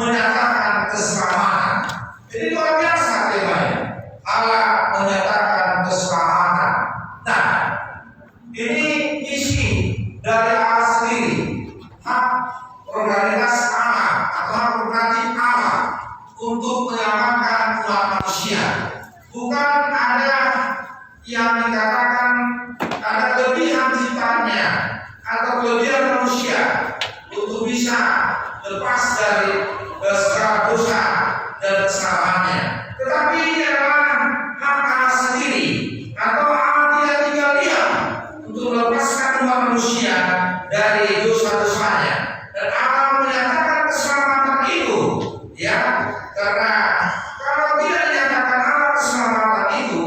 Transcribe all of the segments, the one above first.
menyatakan keselamatan. Jadi luar biasa temanya. Allah menyatakan keselamatan. Nah, ini isi dari Allah sendiri. Hak organitas Allah atau hak prerogatif Allah untuk menyelamatkan umat manusia. Bukan ada yang dikatakan ada kelebihan ciptaannya atau kelebihan manusia untuk bisa lepas dari segala dosa dan kesalahannya. Tetapi ini adalah hak Allah sendiri, atau Allah tidak tinggal diam untuk melepaskan umat manusia dari dosa-dosanya. Dan Allah menyatakan keselamatan itu, ya, karena kalau tidak dinyatakan Allah keselamatan itu,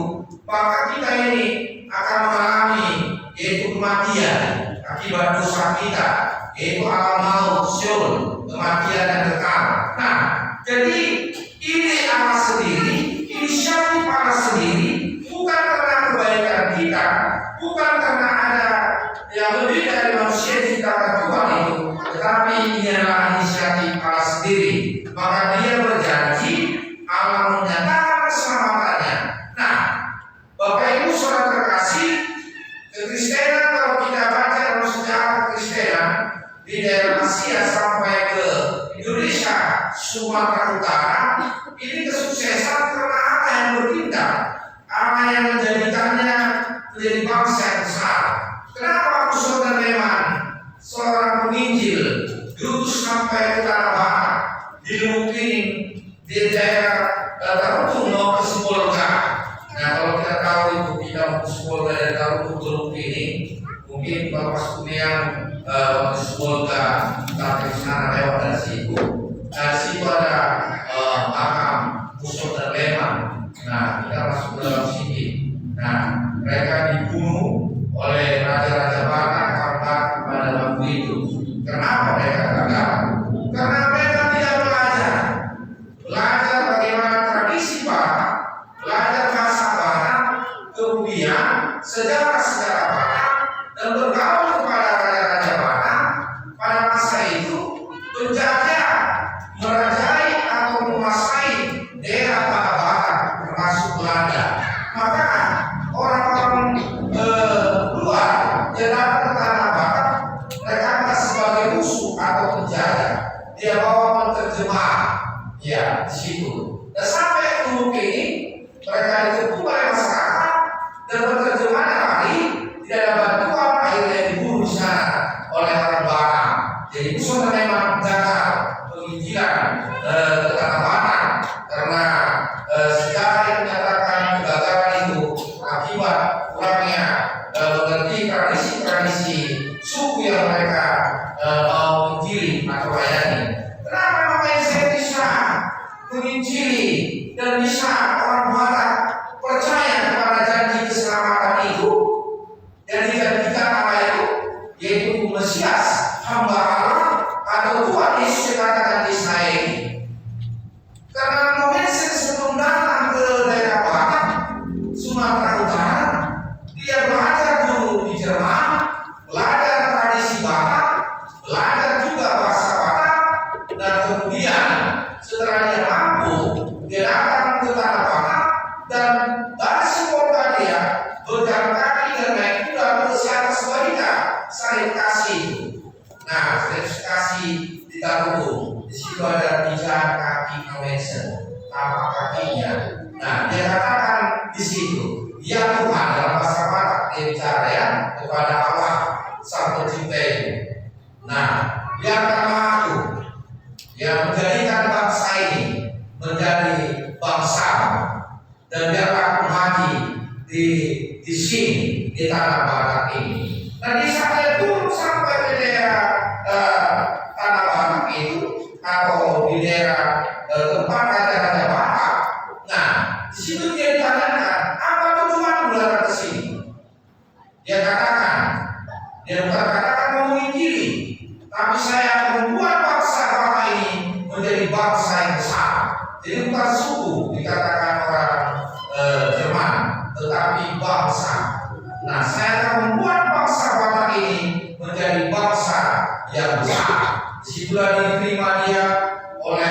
maka kita ini akan mengalami yaitu kematian akibat dosa kita, yaitu alam maut, Sheol, kematian dan kekal. Nah, jadi ini Allah sendiri, inisiatif Allah sendiri, bukan karena kebaikan kita, bukan karena ada yang lebih dari manusia yang diciptakan Tuhan itu, tetapi ini adalah inisiatif Allah sendiri. Maka Dia berjanji, Allah menyatakan keselamatannya. Nah, Bapak Ibu saudara terkasih, kekristenan kalau kita baca dalam sejarah kekristenan di daerah Asia sampai ke Indonesia, Sumatera Utara, ini kesuksesan karena Allah yang bertindak, Allah yang menjadikannya menjadi bangsa yang besar. Kenapa Saudara Leman, seorang penginjil, diutus sampai ke tanah barat, di Lumpining, di daerah Tarutung mau ke Sembolga. Nah, kalau kita tahu itu kita mau ke Sembolga dari Tarutung ke Lumpining, mungkin Bapak Suniang ke Sembolga, tapi di sana lewat dari situ. Dari situ ada makam Saudara Leman. Nah, kita masuk ke dalam sini. Nah, mereka dibunuh oleh raja-raja Batak pada waktu itu. Kenapa mereka gagal? Karena mereka tidak belajar bagaimana tradisi Batak, belajar bahasa Batak, kemudian sejarah-sejarah Batak, dan bergaul kepada raja-raja Batak. Pada masa itu penjajah merajai atau menguasai daerah tanah Batak, termasuk Belanda. Maka orang-orang luar yang datang ke tanah Batak, mereka anggap sebagai musuh atau penjajah. Dia bawa penterjemah, ya, di situ. Dan sampai ke Lumpining, mereka dikepung oleh masyarakat dan penterjemahnya lari, tidak ada bantuan, akhirnya dibunuh di sana oleh orang Batak. Jadi Saudara memang gagal penginjilan ke tanah Batak karena sejarah yang menyatakan kegagalan itu akibat kurangnya mengerti tradisi-tradisi suku yang mereka mau menginjili atau layani. Kenapa makanya saya bisa menginjili dan bisa orang Batak percaya kepada janji keselamatan itu yang dijanjikan Allah itu, yaitu Mesias, hamba Allah atau Tuhan Yesus yang katakan di Israel ini. Karena Moses sebelum datang ke daerah Batak, Sumatera Utara, dia belajar dulu di Jerman, belajar tradisi Batak, belajar juga bahasa Batak, dan kemudian setelah dia mampu, dia datang ke tanah Batak dan dari Sembolga dia berjalan kaki dan naik kuda ke atas balita salib kasih. Nah, salib kasih di Tarutung, di situ ada 3 kaki Nomensen, tapak kakinya. Nah, dia katakan di situ, ya Tuhan, dalam bahasa Batak dia bicara ya kepada Allah sang pencipta itu. Nah, biarkanlah aku yang menjadikan bangsa ini menjadi bangsa, dan biarlah aku mati di sini, di tanah Batak ini. Nah, di saat dia turun sampai ke daerah tanah Batak itu atau di daerah tempat raja-raja Batak. Nah, di situ dia ditanyakan, apa tujuan datang ke sini? Dia katakan, dia bukan katakan mau menginjili, tapi saya akan membuat bangsa Batak ini menjadi bangsa yang besar. Jadi bukan suku dikatakan orang Jerman, tetapi bangsa. Nah, saya akan membuat bangsa Batak ini menjadi bangsa yang besar. Disitulah diterima dia oleh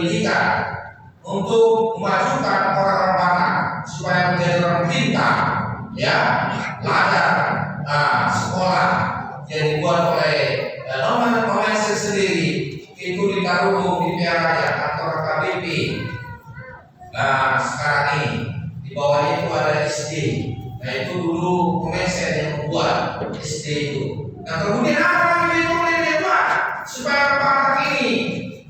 pendidikan untuk memajukan orang-orang Batak supaya menjadi orang pintar, ya, belajar, sekolah yang dibuat oleh nomen sendiri itu ditaruh di PRA atau KBP. Nah, sekarang ini di bawahnya itu ada SD. Nah, itu dulu Komensen yang membuat SD itu. Nah, kemudian apa lagi itu yang dibuat supaya Batak ini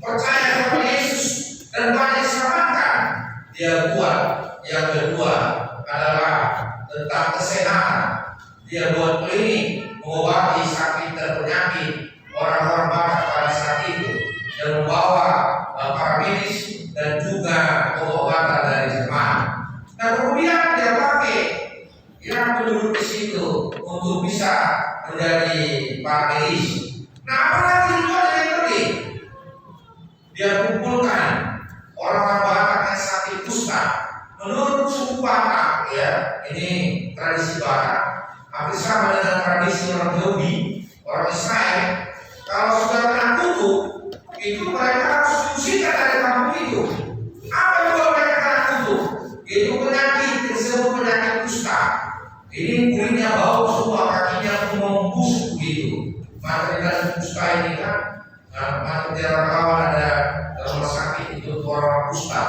percaya kepada Yesus dan banyak diselamatkan? Dia buat yang kedua adalah tentang kesehatan. Dia buat klinik mengobati sakit dan penyakit orang-orang Batak pada saat itu dan membawa para medis dan juga pengobatan dari Jerman. Nah, kemudian dia pakai yang penduduk di situ untuk bisa menjadi para medis. Nah, apalagi juga yang penting, dia kumpulkan orang-orang Batak yang sakit kusta. Menurut suku Batak, ya, ini tradisi Batak, hampir sama dengan tradisi orang Yahudi, orang Israel. Kalau sudah kena kutu, itu mereka harus diusirkan dari kampung itu. Apa yang buat mereka kena kutu? Itu penyakit disebut penyakit kusta. Ini kulitnya bau semua, kakinya pun membusuk begitu. Maka di dalam kusta ini kan, maka di kawan ada rumah sakit itu orang kusta.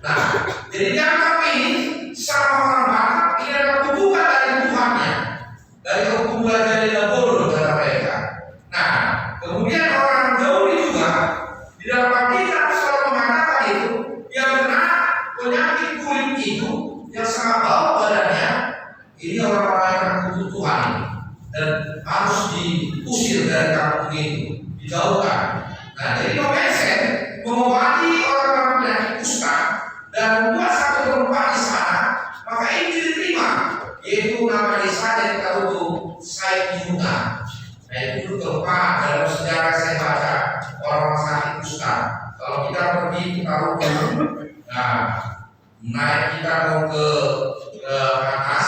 Nah, jadi dianggap ini sama orang Batak ini adalah kutukan dari Tuhannya, dari hukum belajar dari bodoh dari mereka. Nah, kemudian orang Yahudi juga di dalam Alkitab selalu mengatakan itu yang benar penyakit kulit itu yang sangat bau badannya ini orang-orang yang terkutuk Tuhan dan harus diusir dari kampung itu, dijauhkan. Nah, jadi Komensen mengobati orang-orang penyakit kusta dan membuat satu tempat di sana, maka ini diterima, yaitu nama desanya kita untuk Said Yuda. Nah, itu tempat dalam sejarah saya baca orang sakit kusta. Kalau kita pergi kita rutin, nah, naik kita mau ke atas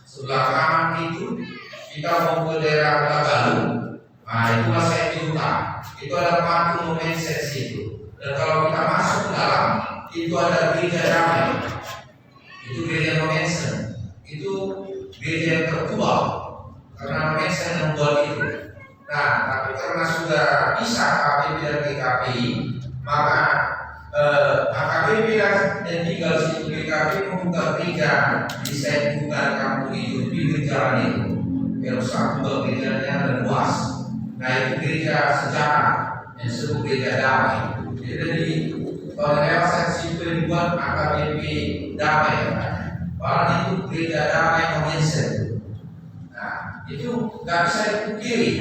sebelah kanan itu, kita mau ke daerah Tagalu. Nah, itu Said Yuda. Itu ada patung Komensen situ. Dan kalau kita masuk ke dalam, itu ada gereja damai. Itu gereja Komensen. Itu gereja yang tertua karena Komensen yang membuat itu. Nah, tapi karena sudah bisa KBP dan GKPI, maka KBP yang tinggal di situ GKPI membuka gereja di Said Yuda kampung itu di jalan itu. Yang satu gerejanya dan luas. Nah, itu gereja sejarah yang disebut gereja damai. Jadi kalau seksi itu dibuat KBP damai, padahal itu gereja damai Komensen. Nah, itu nggak bisa dipungkiri.